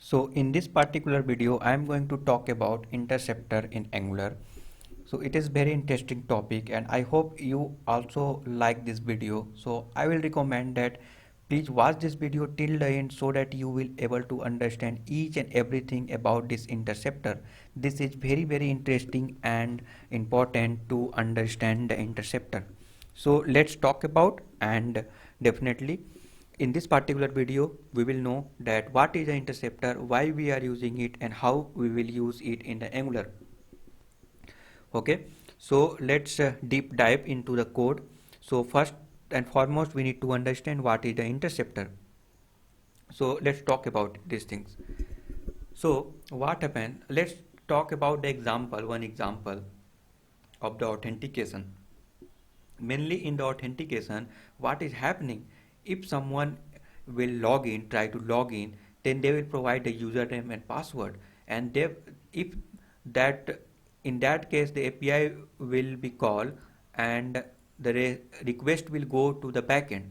So in this particular video, I am going to talk about interceptor in Angular. So it is very interesting topic and I hope you also like this video. So I will recommend that please watch this video till the end so that you will able to understand each and everything about this interceptor. This is very interesting and important to understand the interceptor. So let's talk about and definitely in this particular video, we will know that what is the interceptor, why we are using it, and how we will use it in the Angular. Okay, so let's deep dive into the code. So first and foremost, we need to understand what is the interceptor. So let's talk about these things. So what happened? Let's talk about the example, one example of the authentication. Mainly in the authentication, what is happening, if someone will log in, try to log in, then they will provide the username and password, and if that in that case the API will be called, and the request will go to the backend,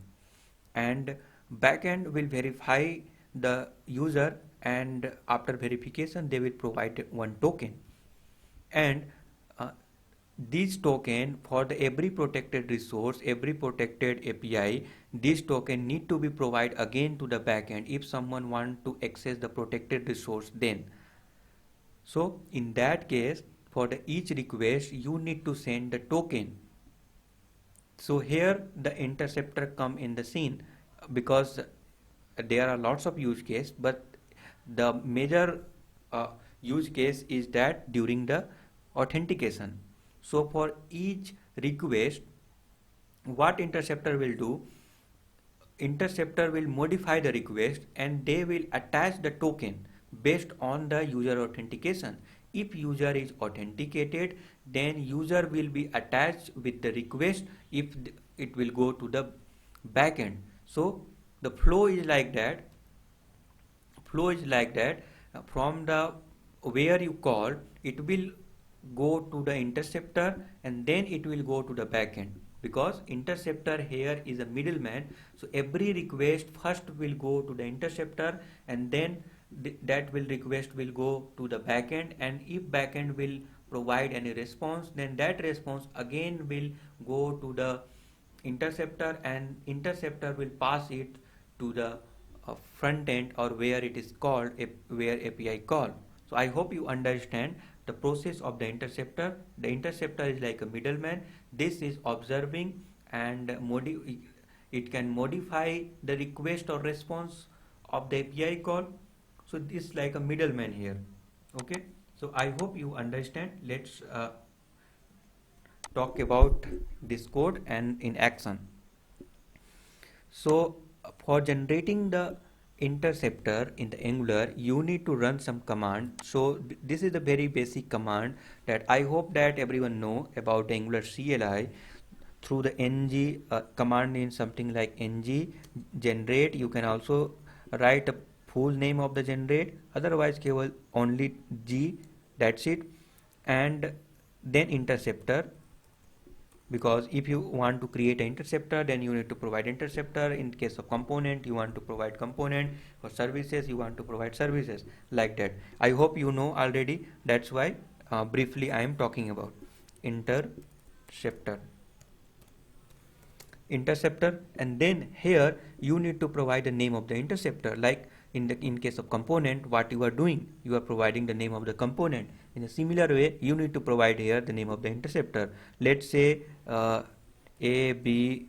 and backend will verify the user, and after verification they will provide one token, and uh, this token for the every protected resource, every protected API, this token need to be provided again to the backend if someone want to access the protected resource. Then so in that case, for the each request you need to send the token. So here the interceptor come in the scene, because there are lots of use case, but the major uh, use case is that during the authentication. So for each request, what interceptor will do? Interceptor will modify the request and they will attach the token based on the user authentication. If user is authenticated, then user will be attached with the request if it will go to the backend. So the flow is like that. From the where you call, it will go to the interceptor and then it will go to the backend, because interceptor here is a middleman. So every request first will go to the interceptor, and then that will request will go to the backend, and if backend will provide any response, then that response again will go to the interceptor, and interceptor will pass it to the front end, or where it is called where API call. So I hope you understand the process of the interceptor. The interceptor is like a middleman. This is observing and it can modify the request or response of the API call. So this is like a middleman here. Okay, so I hope you understand. Let's talk about this code and in action. So for generating the interceptor in the Angular, you need to run some command. So this is a very basic command that I hope that everyone know about the Angular CLI. Through the ng command in something like ng generate, you can also write a full name of the generate, otherwise only g, that's it, and then interceptor, because if you want to create an interceptor, then you need to provide interceptor. In case of component, you want to provide component. For services, you want to provide services, like that. I hope you know already, that's why briefly I am talking about interceptor. And then here you need to provide the name of the interceptor, like in case of component, what you are doing, you are providing the name of the component. In a similar way, you need to provide here the name of the interceptor. Let's say a b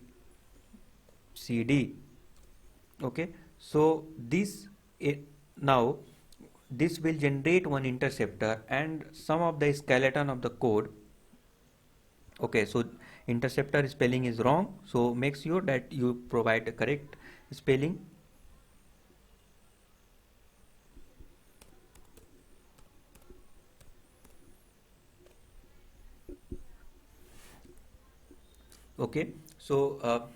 c d. Okay, so now this will generate one interceptor and some of the skeleton of the code. Okay, so interceptor spelling is wrong, so make sure that you provide the correct spelling. Okay, so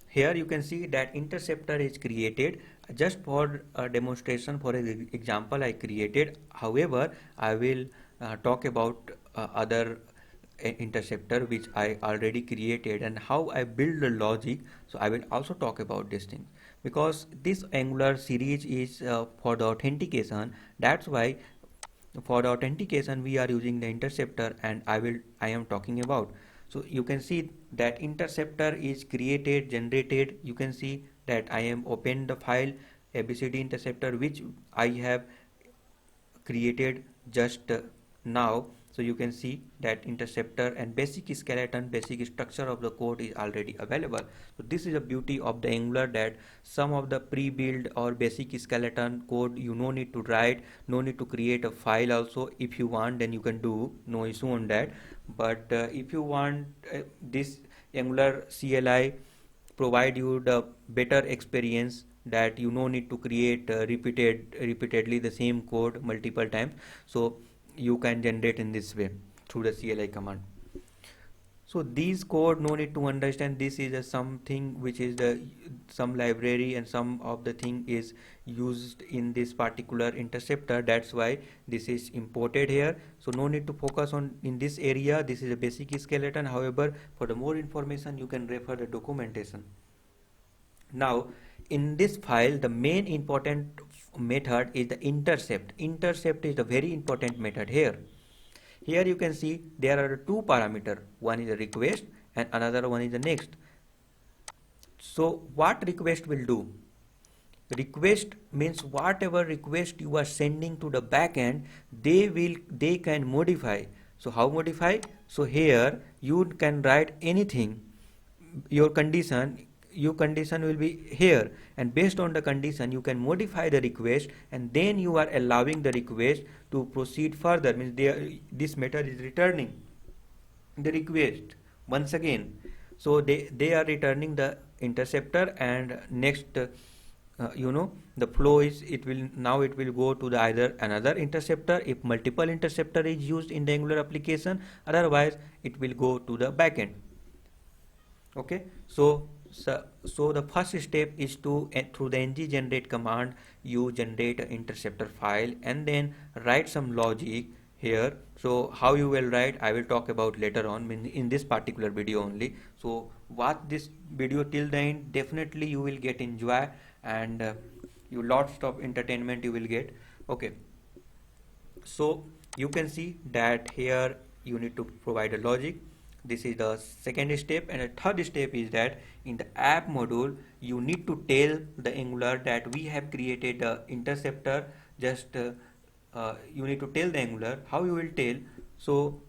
here you can see that interceptor is created. Just for a demonstration, for an example I created. However, I will talk about other interceptor which I already created and how I build the logic. So I will also talk about this thing. because this Angular series is for the authentication. That's why for the authentication we are using the interceptor, and I am talking about. So you can see that interceptor is created, generated. You can see that I am open the file abcd interceptor which I have created just now. So you can see that interceptor and basic skeleton, basic structure of the code is already available. So this is the beauty of the Angular, that some of the pre-built or basic skeleton code you no need to write, no need to create a file. Also if you want, then you can do, no issue on that. But if you want this Angular CLI provide you the better experience, that you no need to create repeatedly the same code multiple times. So you can generate in this way through the CLI command. So these code no need to understand. This is a something which is the some library, and some of the thing is used in this particular interceptor. That's why this is imported here. So no need to focus on in this area. This is a basic skeleton. However, for the more information you can refer the documentation. Now in this file the main important method is the intercept. Intercept is the very important method here. Here you can see there are two parameters. One is a request and another one is the next. So what request will do? Request means whatever request you are sending to the backend, they can modify. So how modify? So here you can write anything. Your condition will be here, and based on the condition you can modify the request, and then you are allowing the request to proceed further. Means this method is returning the request once again. So they are returning the interceptor, and next the flow is, it will go to the either another interceptor if multiple interceptor is used in the Angular application, otherwise it will go to the backend. Okay, so the first step is to through the ng generate command you generate an interceptor file and then write some logic here. So how you will write, I will talk about later on in this particular video only. So watch this video till the end, definitely you will get enjoy, and you lots of entertainment you will get. Okay, so you can see that here you need to provide a logic. This is the second step, and the third step is that in the app module you need to tell the Angular that we have created a interceptor. Just you need to tell the Angular. How you will tell? So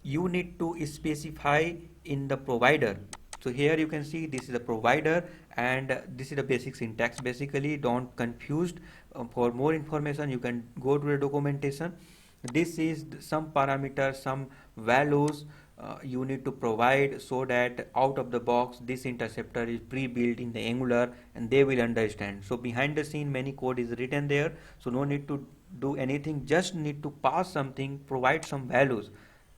you need to specify in the provider. So here you can see this is the provider, and this is the basic syntax. Basically don't confused. For more information you can go to the documentation. This is some parameters, some values you need to provide, so that out of the box this interceptor is pre-built in the Angular and they will understand. So behind the scene many code is written there, so no need to do anything, just need to pass something, provide some values.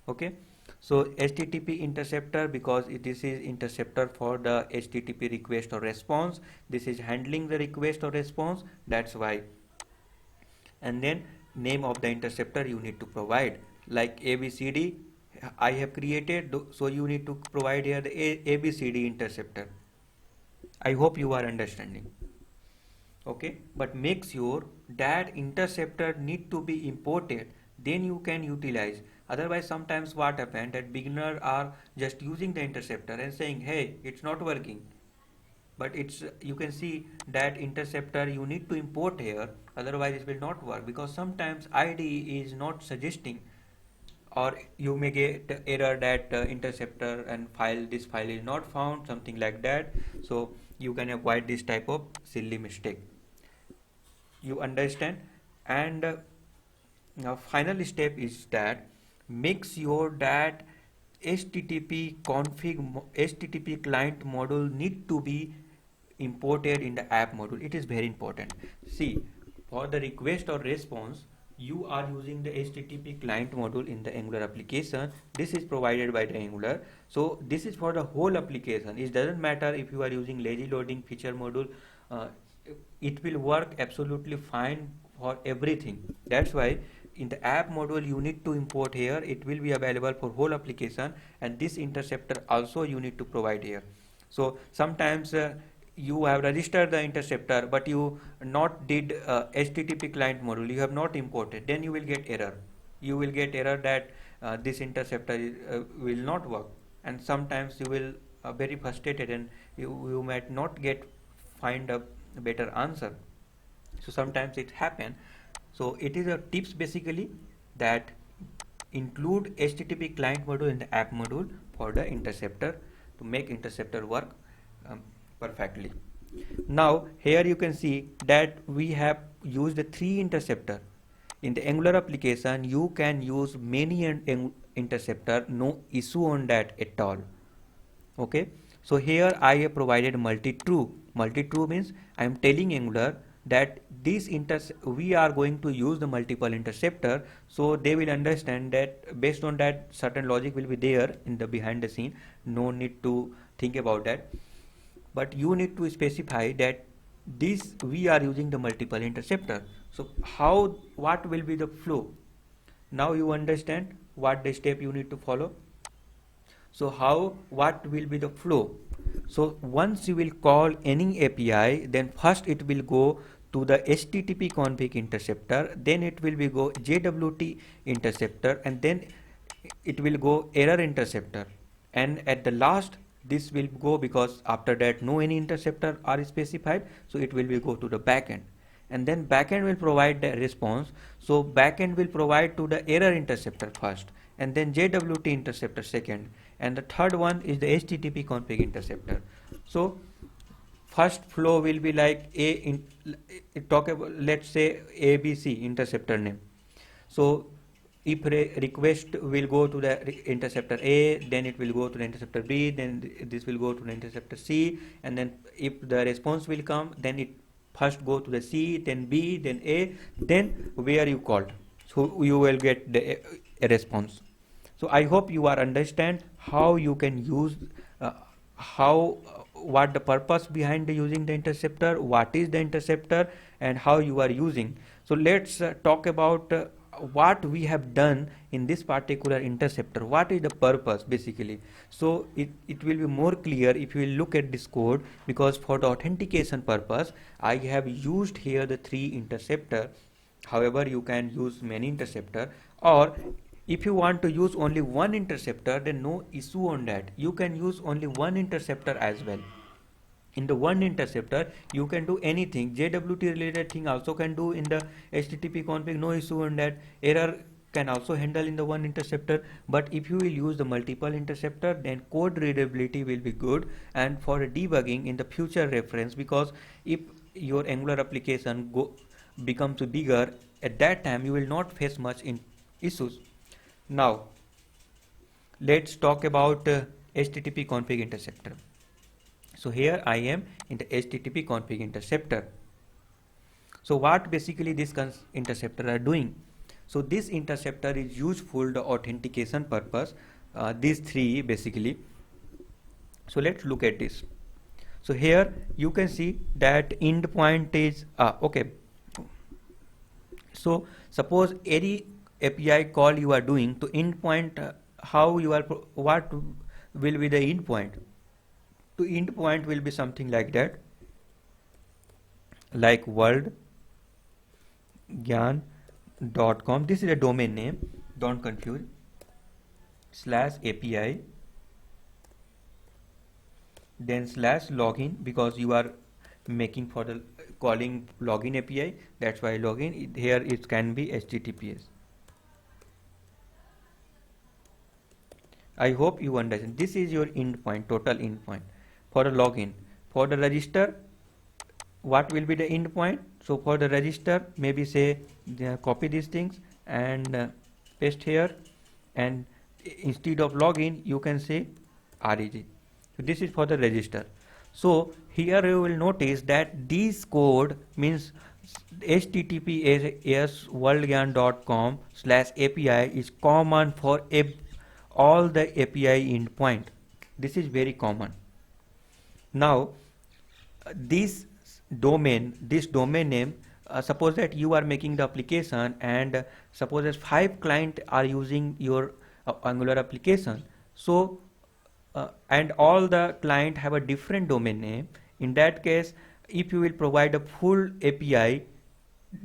Okay, so HTTP interceptor, because this is interceptor for the HTTP request or response, this is handling the request or response, that's why. And then name of the interceptor you need to provide, like ABCD I have created, so you need to provide here the ABCD interceptor. I hope you are understanding. Okay, but make sure that interceptor need to be imported, then you can utilize. Otherwise sometimes what happen, that beginner are just using the interceptor and saying, hey, it's not working. But it's, you can see that interceptor you need to import here, otherwise it will not work, because sometimes IDE is not suggesting, or you may get error that interceptor and this file is not found, something like that. So you can avoid this type of silly mistake. You understand? And now final step is that make sure that HTTP config HTTP client module need to be imported in the app module. It is very important. See, for the request or response you are using the HTTP client module in the Angular application. This is provided by the Angular. So this is for the whole application. It doesn't matter if you are using lazy loading feature module, it will work absolutely fine for everything. That's why in the app module you need to import here, it will be available for whole application, and this interceptor also you need to provide here. So sometimes you have registered the interceptor, but you not did HTTP client module, you have not imported, then you will get error. You will get error that this interceptor will not work, and sometimes you will very frustrated, and you might not get find a better answer. So sometimes it happen. So it is a tips basically that include HTTP client module in the app module for the interceptor to make interceptor work um, perfectly. Now here you can see that we have used the three interceptor. In the Angular application you can use many interceptor, no issue on that at all. Okay, so here I have provided multi-true. Multi-true means I am telling Angular that this we are going to use the multiple interceptor, so they will understand that based on that certain logic will be there in the behind the scene. No need to think about that, but you need to specify that this we are using the multiple interceptor. So how, what will be the flow? Now you understand what the step you need to follow. So how, what will be the flow? So once you will call any API, then first it will go to the HTTP config interceptor, then it will be go JWT interceptor, and then it will go error interceptor, and at the last this will go, because after that no any interceptor are specified, so it will be go to the backend, and then backend will provide the response. So backend will provide to the error interceptor first, and then JWT interceptor second, and the third one is the HTTP config interceptor. So first flow will be like talk about, let's say ABC interceptor name. So if request will go to the interceptor A, then it will go to the interceptor B, then this will go to the interceptor C, and then if the response will come, then it first go to the C, then B, then A, then where you called, so you will get the a response. So I hope you are understand how you can use how what the purpose behind the using the interceptor, what is the interceptor, and how you are using. So let's talk about what we have done in this particular interceptor. What is the purpose basically? So it will be more clear if you will look at this code, because for the authentication purpose I have used here the three interceptor. However, you can use many interceptor, or if you want to use only one interceptor, then no issue on that. You can use only one interceptor as well. In the one interceptor you can do anything, JWT related thing also can do in the HTTP config, no issue on that. Error can also handle in the one interceptor, but if you will use the multiple interceptor, then code readability will be good, and for debugging in the future reference, because if your Angular application becomes bigger, at that time you will not face much in issues. Now let's talk about HTTP config interceptor. So here I am in the HTTP config interceptor. So what basically this interceptor are doing? So this interceptor is useful the authentication purpose. These three basically. So let's look at this. So here you can see that endpoint is okay. So suppose any API call you are doing to endpoint, how you are what will be the endpoint? To endpoint will be something like that, like worldgyan.com. This is a domain name, don't confuse, /API, then /login, because you are making for the calling login API, that's why login. Here it can be HTTPS. I hope you understand. This is your endpoint, total endpoint for the login. For the register, what will be the endpoint? So for the register, maybe say copy these things and paste here, and instead of login you can say reg. So this is for the register. So here you will notice that this code means https worldgyan.com /API is common for all the API endpoint. This is very common. Now this domain name, suppose that you are making the application, and suppose that 5 clients are using your Angular application. So and all the client have a different domain name. In that case, if you will provide a full API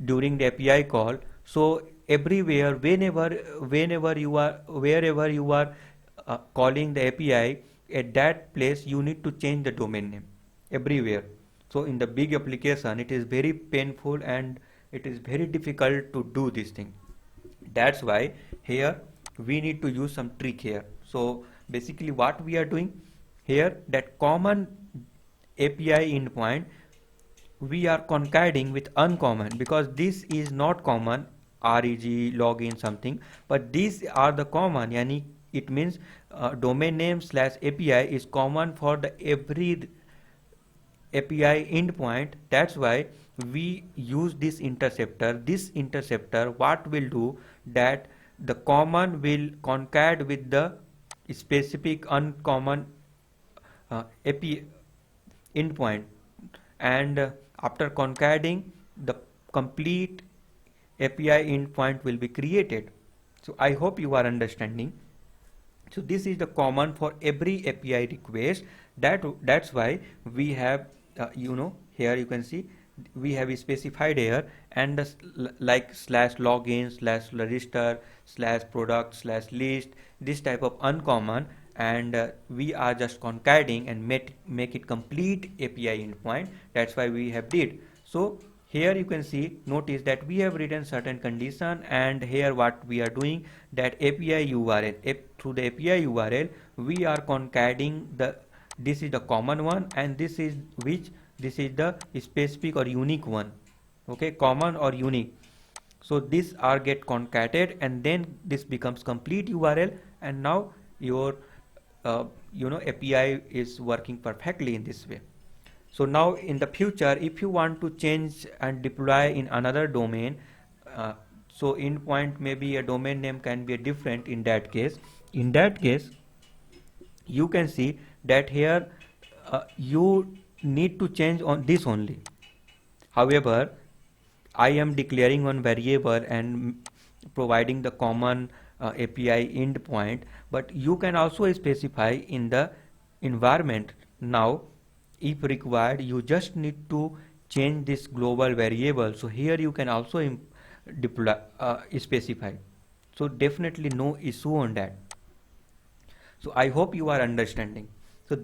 during the API call, so everywhere, wherever you are calling the API, at that place you need to change the domain name everywhere. So in the big application, it is very painful and it is very difficult to do this thing. That's why here we need to use some trick here. So basically what we are doing here, that common API endpoint we are concatenating with uncommon, because this is not common reg login something, but these are the common, yani it means domain name slash API is common for the every API endpoint. That's why we use this interceptor. This interceptor what will do, that the common will concate with the specific uncommon API endpoint, and after concatenating, the complete API endpoint will be created. So I hope you are understanding. So this is the common for every API request. That's why we have here you can see we have specified here, and the like slash login slash register slash product slash list, this type of uncommon, and we are just concatenating and make it complete API endpoint. That's why we have did. So here you can see, notice that we have written certain condition, and here what we are doing, that API URL, through the API URL we are concatenating the, this is the common one, and this is the specific or unique one. Okay, common or unique. So these are get concatenated, and then this becomes complete URL, and now your API is working perfectly in this way. So now in the future, if you want to change and deploy in another domain, so endpoint maybe a domain name can be different. In that case, you can see that here you need to change on this only. However, I am declaring one variable and providing the common API endpoint, but you can also specify in the environment. Now if required, you just need to change this global variable. So here you can also deploy specify. So definitely no issue on that. So I hope you are understanding. So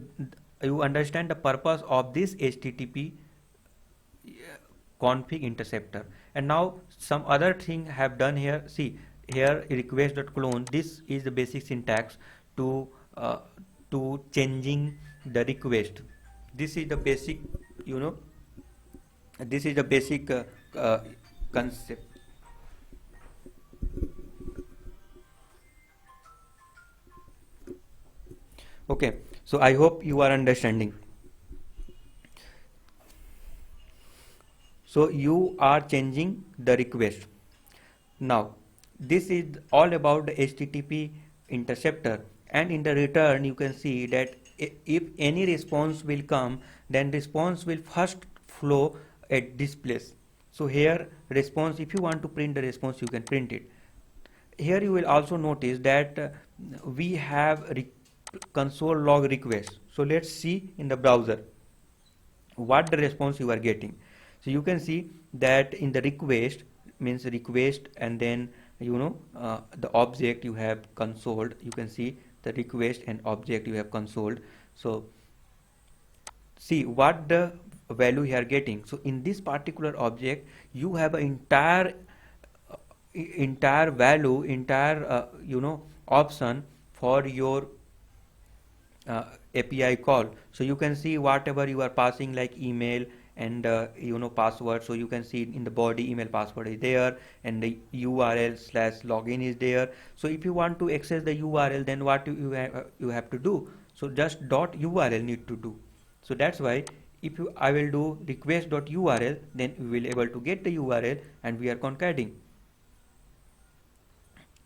you understand the purpose of this HTTP config interceptor. And now some other thing have done here. See here, request.clone, this is the basic syntax to changing the request. This is the basic, this is the basic concept. Okay, so I hope you are understanding. So you are changing the request. Now this is all about the HTTP interceptor, and in the return you can see that if any response will come, then response will first flow at this place. So here response, if you want to print the response, you can print it. Here you will also notice that we have console log request. So let's see in the browser what the response you are getting. So you can see that in the request, means request, and then the object you have consoled. You can see the request and object you have consoled. So see what the value you are getting. So in this particular object you have an entire value, entire option for your API call. So you can see whatever you are passing, like email and password. So you can see in the body email password is there, and the URL slash login is there. So if you want to access the URL, then what you have to do, so just dot URL need to do. So that's why if I will do request dot URL, then we will able to get the URL, and we are concatenating,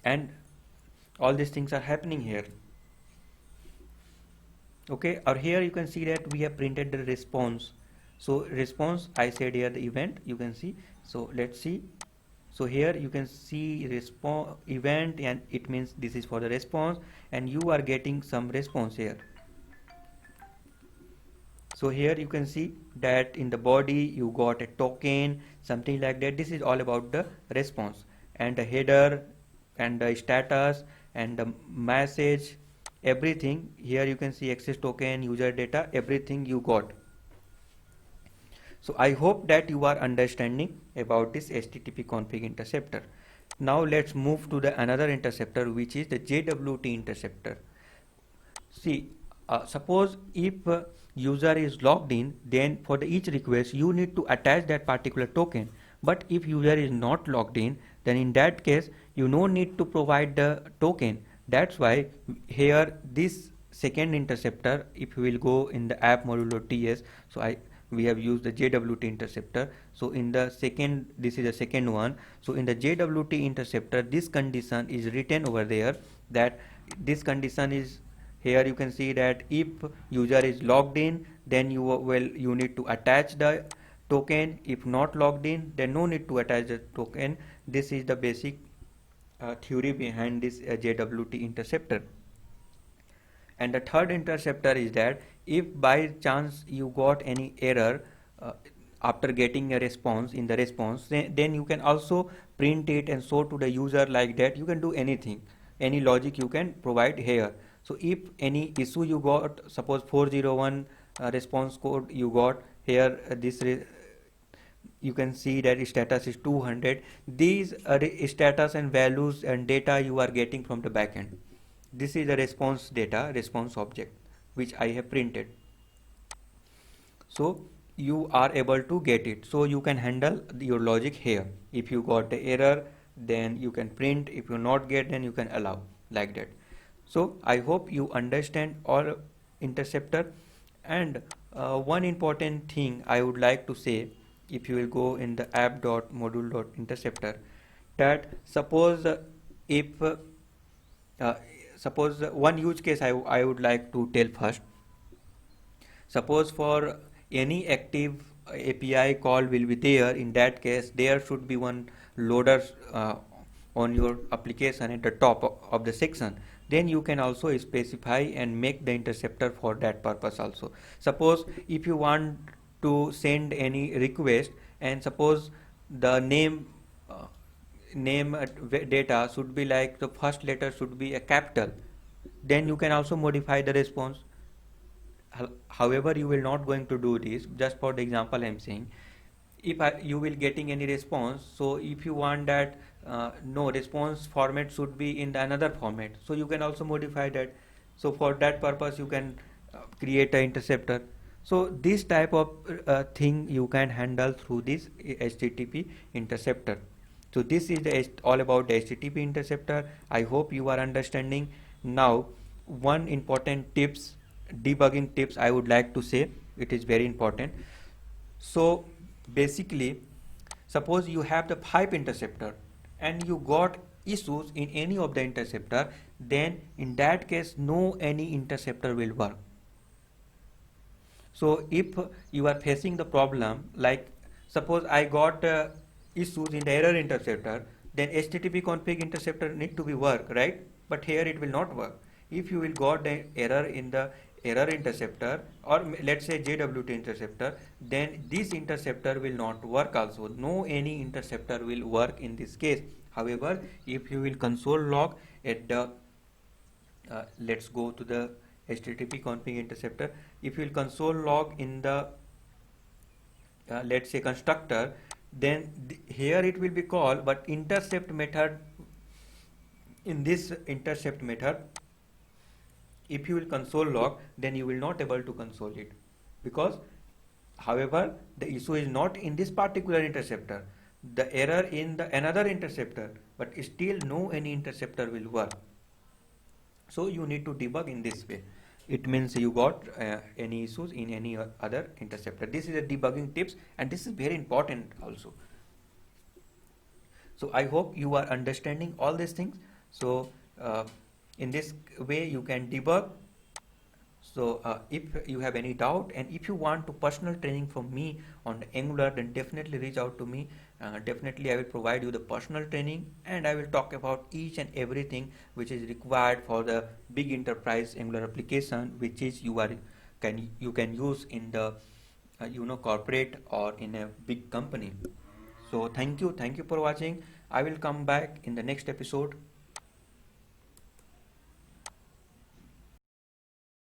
and all these things are happening here. Okay, or here you can see that we have printed the response. So response, I said here the event, you can see. So let's see. So here you can see response event, and it means this is for the response, and you are getting some response here. So here you can see that in the body you got a token, something like that. This is all about the response, and the header and the status and the message, everything. Here you can see access token, user data, everything you got. So I hope that you are understanding about this HTTP config interceptor. Now let's move to the another interceptor, which is the JWT interceptor. See, suppose if user is logged in, then for the each request you need to attach that particular token. But if user is not logged in, then in that case you no need to provide the token. That's why here this second interceptor, if you will go in the app module.ts, so we have used the JWT interceptor. So in the second, this is the second one. So in the JWT interceptor, this condition is written over there, that this condition is, here you can see that if user is logged in, then you need to attach the token. If not logged in, then no need to attach the token. This is the basic theory behind this JWT interceptor. And the third interceptor is that if by chance you got any error after getting a response, in the response, then you can also print it and show to the user like that. You can do anything, any logic you can provide here. So if any issue you got, suppose 401 response code you got here, you can see that status is 200. These are the status and values and data you are getting from the backend. This is the response data, response object, which I have printed. So you are able to get it. So you can handle your logic here. If you got the error, then you can print. If you not get, then you can allow, like that. So I hope you understand all interceptor. And one important thing I would like to say, if you will go in the app.module.interceptor, that suppose if suppose one use case I would like to tell first. Suppose for any active API call will be there, in that case there should be one loader on your application at the top of the section. Then you can also specify and make the interceptor for that purpose also. Suppose if you want to send any request, and suppose the name data should be like the first letter should be a capital, then you can also modify the response. However, you will not going to do this. Just for the example I am saying, if you will getting any response, so if you want that no response format should be in the another format, so you can also modify that. So for that purpose you can create an interceptor. So this type of thing you can handle through this HTTP interceptor. So this is all about the HTTP interceptor. I hope you are understanding. Now one important tips, debugging tips I would like to say, it is very important. So basically, suppose you have the 5 interceptor and you got issues in any of the interceptor, then in that case no any interceptor will work. So if you are facing the problem, like suppose I got issues in the error interceptor, then HTTP config interceptor need to be work, right? But here it will not work. If you will got the error in the error interceptor, or let's say JWT interceptor, then this interceptor will not work also. No any interceptor will work in this case. However, if you will console log at the let's go to the HTTP config interceptor. If you will console log in the let's say constructor, then here it will be called, but intercept method, in this intercept method, if you will console log, then you will not able to console it, because however the issue is not in this particular interceptor, the error in the another interceptor, but still no any interceptor will work. So you need to debug in this way. It means you got any issues in any other interceptor. This is a debugging tips, and this is very important also. So I hope you are understanding all these things. So in this way you can debug. So if you have any doubt, and if you want to personal training from me on Angular, then definitely reach out to me. Definitely I will provide you the personal training, and I will talk about each and everything which is required for the big enterprise Angular application, which is you are can use in the corporate or in a big company. So thank you for watching. I will come back in the next episode.